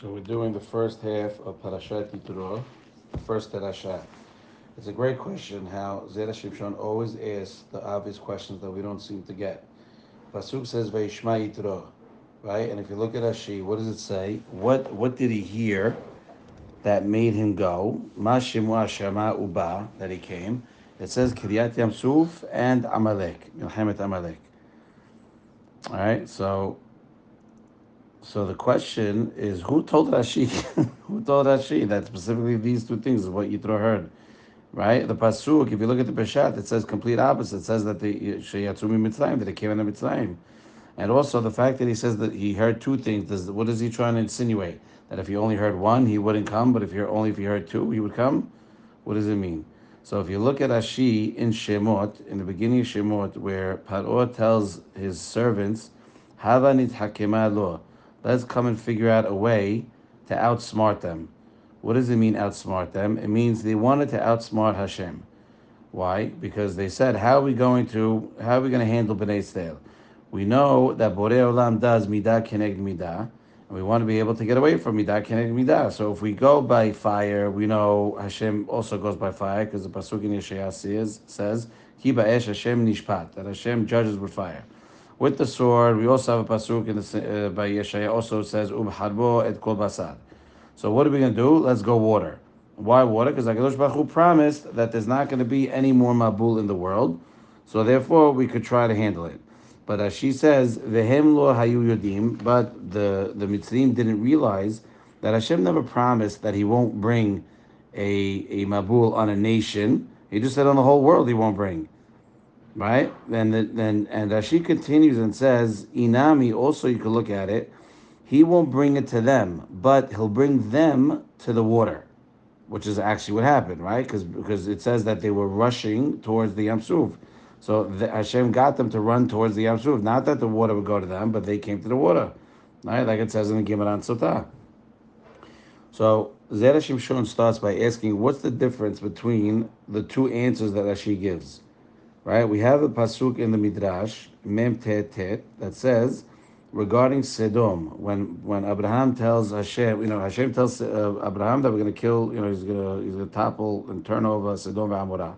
So we're doing the first half of Parashat Yitro, the first Derasha. It's a great question how Zera Shimshon always asks the obvious questions that we don't seem to get. Pasuk says Vayishma Yitro, right? And if you look at Rashi, what does it say? What did he hear that made him go? Ma Shimua Shama Uba, that he came. It says Kiryat Yamsuf and Amalek, Milchemet Amalek. All right, so the question is, who told Rashi? Who told Rashi that specifically these two things is what Yitro heard, right? The pasuk, if you look at the Peshat, it says complete opposite. It says that the Sheyatzumi Mitzrayim, that it came into Mitzrayim, and also the fact that he says that he heard two things. What is he trying to insinuate? That if he only heard one, he wouldn't come, but if he heard two, he would come. What does it mean? So if you look at Rashi in Shemot, in the beginning of Shemot, where Paro tells his servants, Hava nithakema lo, let's come and figure out a way to outsmart them. What does it mean outsmart them? It means they wanted to outsmart Hashem. Why? Because they said, how are we going to handle Bnei Israel? We know that Borei Olam does midah keneg midah, and we want to be able to get away from midah keneg midah. So if we go by fire, we know Hashem also goes by fire, because the pasuk in Yeshaya says, Ki ba'esh Hashem nishpat, that Hashem judges with fire. With the sword, we also have a pasuk by Yeshaya also says, harbo et kol basar. So what are we going to do? Let's go water. Why water? Because HaKadosh Baruch Hu promised that there's not going to be any more Mabul in the world. So therefore, we could try to handle it. But as she says, Vehem lo hayu yodim, but the Mitzrim didn't realize that Hashem never promised that he won't bring a Mabul on a nation. He just said on the whole world he won't bring. Right? And as she continues and says, Inami, also you could look at it, he won't bring it to them, but he'll bring them to the water, which is actually what happened, right? Because it says that they were rushing towards the Yam Suf. So Hashem got them to run towards the Yam Suf. Not that the water would go to them, but they came to the water, right? Like it says in the Gemara Sotah. So Zera Shimshon starts by asking, what's the difference between the two answers that Rashi gives? Right? We have a pasuk in the Midrash, Mem Tet Tet, that says regarding Sodom, when Abraham tells Hashem, Hashem tells Abraham that we're going to kill, he's going to topple and turn over Sodom and Amorah,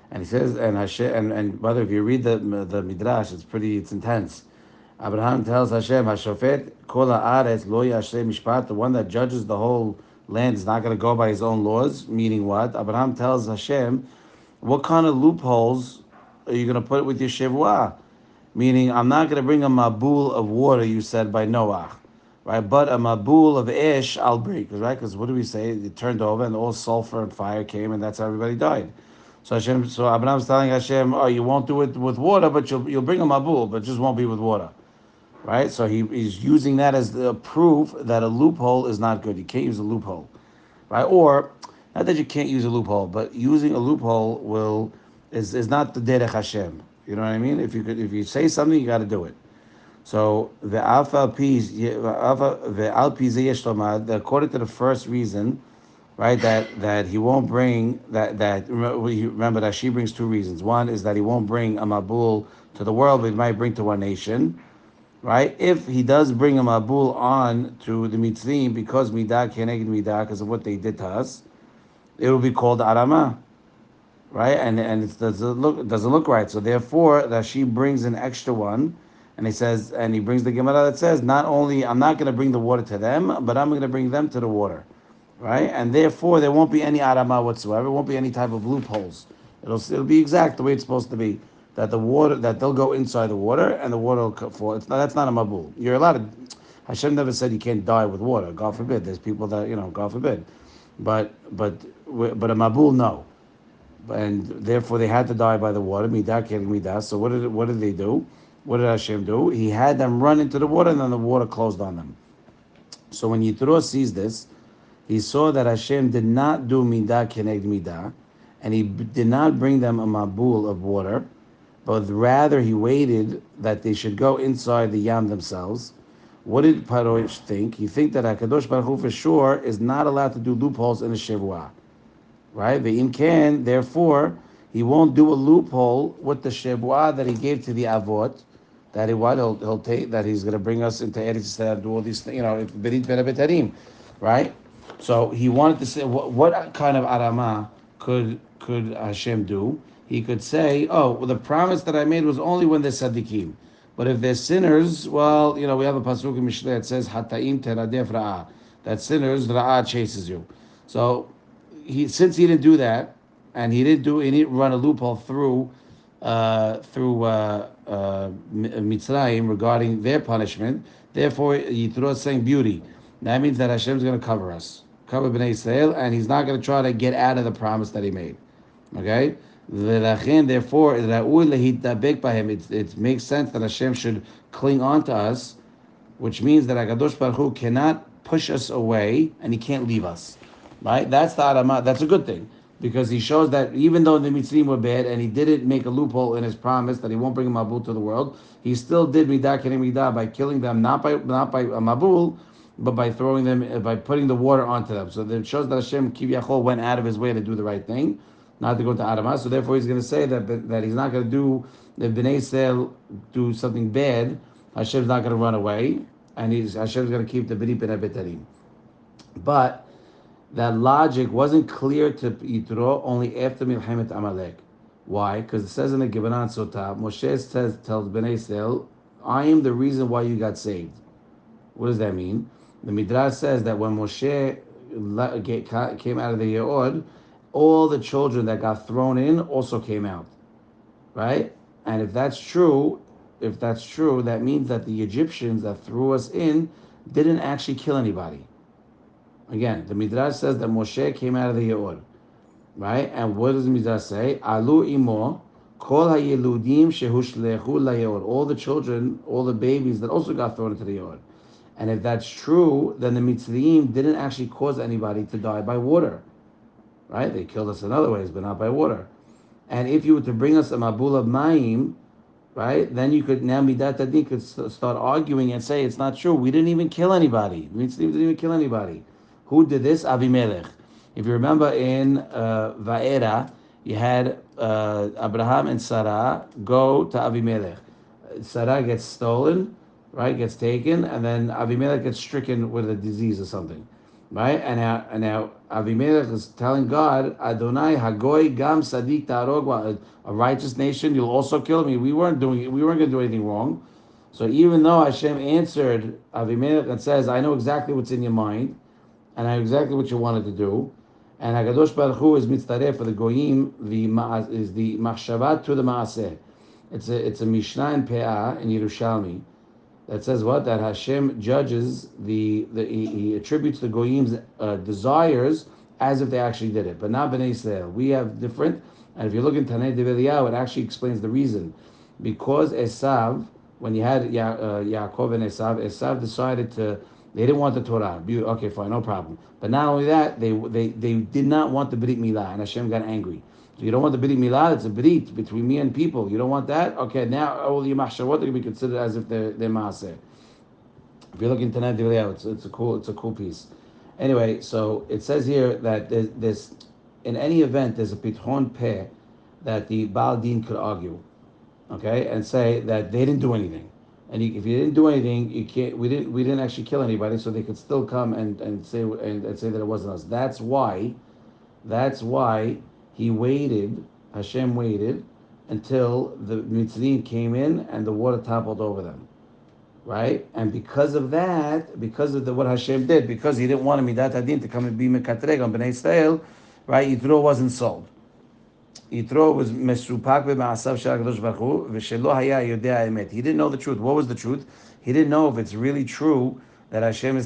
and he says, and Hashem, and brother, if you read the Midrash, it's intense. Abraham tells Hashem, Hashofet kol haaretz lo yashrei mishpat, the one that judges the whole land is not going to go by his own laws. Meaning what? Abraham tells Hashem, what kind of loopholes are you going to put with your Shavua? Meaning, I'm not going to bring a mabul of water, you said, by Noah, right? But a mabul of ash, I'll bring, right? Because what do we say? It turned over and all sulfur and fire came, and that's how everybody died. So Abraham's telling Hashem, oh, you won't do it with water, but you'll bring a mabul, but it just won't be with water, right? So he's using that as the proof that a loophole is not good. You can't use a loophole, right? Or, not that you can't use a loophole, but using a loophole is not the Derech Hashem. You know what I mean? If you say something, you got to do it. So the according to the first reason, right? That he won't bring that. Remember that she brings two reasons. One is that he won't bring a mabul to the world, but he might bring to one nation, right? If he does bring a mabul on to the Mitzrim because midah keneged midah, because of what they did to us, it will be called arama, right? And it doesn't look right. So therefore, that she brings an extra one, and he brings the Gemara that says, not only I'm not going to bring the water to them, but I'm going to bring them to the water, right? And therefore, there won't be any arama whatsoever. There won't be any type of loopholes. It'll be exact the way it's supposed to be. That they'll go inside the water, and the water will fall. That's not a mabul. You're allowed to. Hashem never said you can't die with water. God forbid. There's people that God forbid. But a mabul, no. And therefore they had to die by the water. Midah killing midah. So what did they do? What did Hashem do? He had them run into the water, and then the water closed on them. So when Yitro sees this, he saw that Hashem did not do midah keneged midah, and he did not bring them a mabul of water, but rather he waited that they should go inside the yam themselves. What did Paro think? He think that HaKadosh Baruch Hu for sure is not allowed to do loopholes in a Shavua. Right? Ve'im can, therefore, he won't do a loophole with the Shavua that he gave to the Avot, that he'll take that he's going to bring us into Eretz Yisrael and do all these things, Berit Ben Abetarim, right? So he wanted to say what kind of arama could Hashem do? He could say, oh, well, the promise that I made was only when they're tzaddikim. But if they're sinners, well, we have a pasuk in Mishlei that says, "Hataim teradef ra'ah," that sinners ra'ah chases you. So since he didn't do that, and he didn't run a loophole through Mitzrayim regarding their punishment. Therefore, Yitro is saying beauty. That means that Hashem is going to cover us, cover Bnei Israel, and He's not going to try to get out of the promise that He made. Okay. Therefore, it makes sense that Hashem should cling on to us, which means that Hakadosh Baruch Hu cannot push us away and He can't leave us. Right? That's the Adamah. That's a good thing, because he shows that even though the Mitzrim were bad and he didn't make a loophole in his promise that he won't bring a Mabul to the world, he still did Midah K'nei Midah by killing them, not by a Mabul, but by throwing them, by putting the water onto them. So it shows that Hashem Kivyachol went out of his way to do the right thing, not to go to Adamah. So therefore he's going to say that he's not going to do, if Bnei Yisrael do something bad, Hashem's not going to run away, and Hashem's going to keep the B'nai Betarim. But that logic wasn't clear to Yitro only after Milchemet Amalek. Why? Because it says in the Gibanan Sotah, Moshe tells Bnei Yisrael, I am the reason why you got saved. What does that mean? The Midrash says that when Moshe came out of the Ye'od, all the children that got thrown in also came out. Right? And if that's true, that means that the Egyptians that threw us in didn't actually kill anybody. Again, the Midrash says that Moshe came out of the Ye'od, right? And what does the Midrash say? Alu imo kol hayeludim shehushlechu laYe'od. All the children, all the babies that also got thrown into the Ye'od. And if that's true, then the Mitzrayim didn't actually cause anybody to die by water, right? They killed us in other ways, but not by water. And if you were to bring us a Mabul of Mayim, right, then you could, now Midat Adin could start arguing and say it's not true. We didn't even kill anybody. Mitzrayim didn't even kill anybody. Who did this? Avimelech. If you remember in Va'era, you had Abraham and Sarah go to Avimelech. Sarah gets stolen, right? Gets taken, and then Avimelech gets stricken with a disease or something, right? And now Avimelech is telling God, Adonai Hagoy Gam Sadik Tarog, a righteous nation, you'll also kill me. We weren't going to do anything wrong. So even though Hashem answered Avimelech and says, I know exactly what's in your mind, and I know exactly what you wanted to do, and Hakadosh Baruch Hu is mitzaref for the goyim, is the machshavat to the maaseh. It's a Mishnah in Pe'ah in Yerushalmi that says what? That Hashem judges he attributes the goyim's desires as if they actually did it, but not Bnei Yisrael. We have different, and if you look in Tanei Dev Eliyahu, it actually explains the reason. Because Esav, when you had Yaakov and Esav decided they didn't want the Torah. Okay, fine, no problem. But not only that, they did not want the Brit Milah, and Hashem got angry. So you don't want the Brit Milah, it's a Brit between me and people. You don't want that? Okay, now all your Mahshavot can be considered as if they're Maaseh. If you look into Tanakh Devarim, it's a cool piece. Anyway, so it says here that there's in any event, there's a Pithon Peh that the Baal Din could argue, okay, and say that they didn't do anything. And if you didn't do anything, you can't. We didn't actually kill anybody, so they could still come and say that it wasn't us. That's why he waited. Hashem waited until the Mitzrayim came in and the water toppled over them, right? And because of that, because of what Hashem did, because he didn't want Midat Adin to come and be mekatreg on Bnei Yisrael, right? Yitro wasn't sold. Yitro was mesupak b'ma'asav shel HaKadosh Baruch Hu v'shelo haya yodea emet. He didn't know the truth. What was the truth? He didn't know if it's really true that Hashem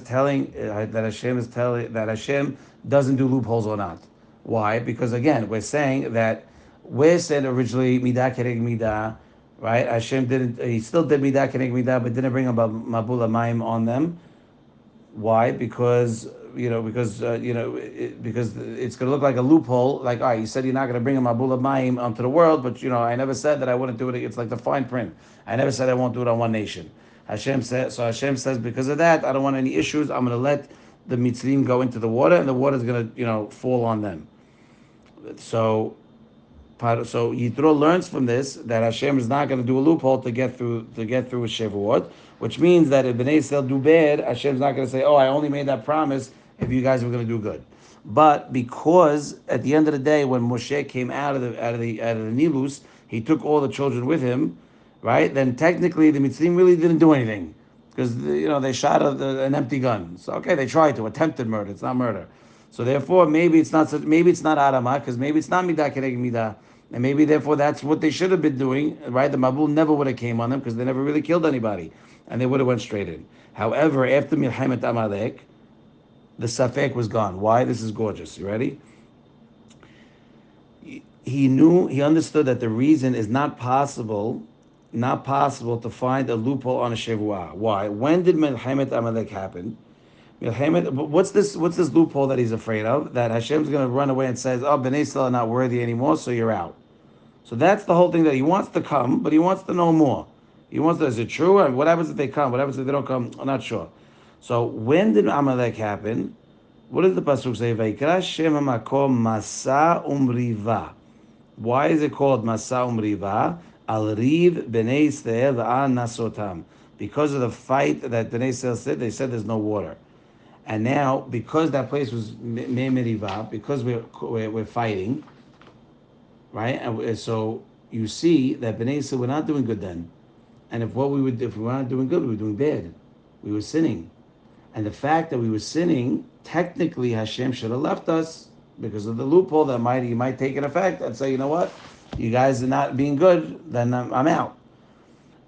doesn't do loopholes or not. Why? Because again, we're saying originally midah kereg midah, right? Hashem didn't. He still did midah kereg midah, but didn't bring a mabul hamayim on them. Why? Because it's going to look like a loophole. Like, all right, you said you're not going to bring a Mabul Mayim onto the world, but I never said that I wouldn't do it. It's like the fine print. I never said I won't do it on one nation. Hashem says because of that, I don't want any issues. I'm going to let the Mitzrayim go into the water, and the water is going to fall on them. So So Yitro learns from this that Hashem is not going to do a loophole to get through with Shavuot, which means that if Bnei Yisrael do bad, Hashem's not going to say, "Oh, I only made that promise if you guys were going to do good." But because at the end of the day, when Moshe came out of the Nilus, he took all the children with him, right? Then technically the Mitzrayim really didn't do anything because they shot an empty gun. So okay, they tried to attempted murder. It's not murder. So therefore, maybe it's not Adamah because maybe it's not Midah Keneged Midah, and maybe therefore that's what they should have been doing, right? The Mabul never would have came on them because they never really killed anybody, and they would have went straight in. However, after Milchemet Amalek, the Safek was gone. Why? This is gorgeous. You ready? He understood that the reason is not possible to find a loophole on a Shavua. Why? When did Milchemet Amalek happen? What's this loophole that he's afraid of? That Hashem's going to run away and says, "Oh, Bnei Yisrael are not worthy anymore, so you're out." So that's the whole thing that he wants to come, but he wants to know more. He wants to, is it true? And what happens if they come? What happens if they don't come? I'm not sure. So when did Amalek happen? What does the pasuk say? Vayikra Shem hamakom Masa Umriva. Why is it called Masa Umriva? Al Riv Bnei Yisrael v'Al Nasotam. Because of the fight that Bnei Yisrael said, they said there's no water. And now, because that place was Meriva, because we're fighting, right? And so you see that Bnei Yisrael were not doing good then. And if we were not doing good, we were doing bad. We were sinning. And the fact that we were sinning, technically Hashem should have left us because of the loophole that he might take an effect and say, you know what, you guys are not being good, then I'm out.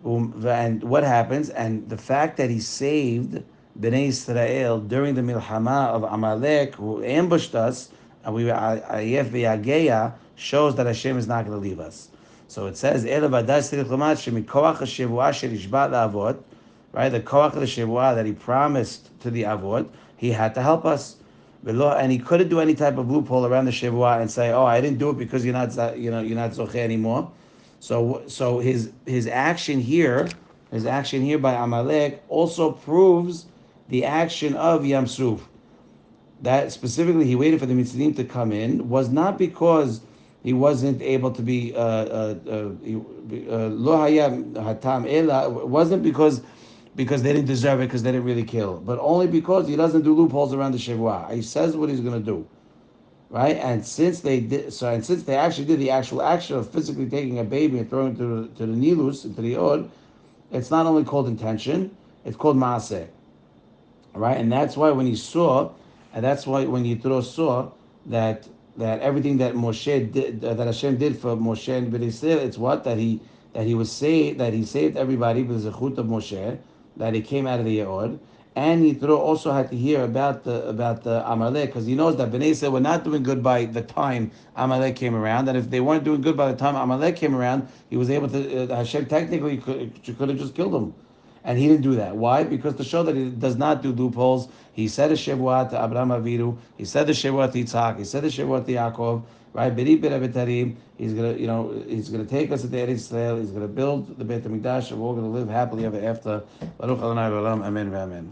And what happens? And the fact that he saved Bnei Israel during the Milchama of Amalek, who ambushed us, and we were Ayef v'Yageya, shows that Hashem is not going to leave us. So it says, right? The koach of the Shavua that he promised to the Avot, he had to help us. And he couldn't do any type of loophole around the Shavua and say, "Oh, I didn't do it because you're not zocheh anymore." So his action here by Amalek also proves the action of Yam Suf. That specifically, he waited for the Mitzrayim to come in was not because he wasn't able to be lo hayam hatam ela. It wasn't because they didn't deserve it because they didn't really kill, but only because he doesn't do loopholes around the Shavua. He says what he's going to do. Right, and since they actually did the actual action of physically taking a baby and throwing it to the Nilus, into the Od, it's not only called intention, it's called Maaseh. Right, and that's why when Yitro saw that everything that Moshe did, that Hashem did for Moshe and Bnei Yisrael, it's what that he saved everybody with the zechut of Moshe, that he came out of the Od. And Yitro also had to hear about the Amalek because he knows that Bnei Yisrael were not doing good by the time Amalek came around, and if they weren't doing good by the time Amalek came around, he was able to Hashem technically could have just killed them, and he didn't do that. Why? Because to show that he does not do loopholes, he said a Shavua to Abraham Avinu, he said the Shavua to Yitzhak, he said the Shavua to Yaakov. Right, he's gonna take us to the Eretz Israel. He's gonna build the Beit Hamikdash, and we're all gonna live happily ever after. Baruch Adonai Olam. Amen. Amen.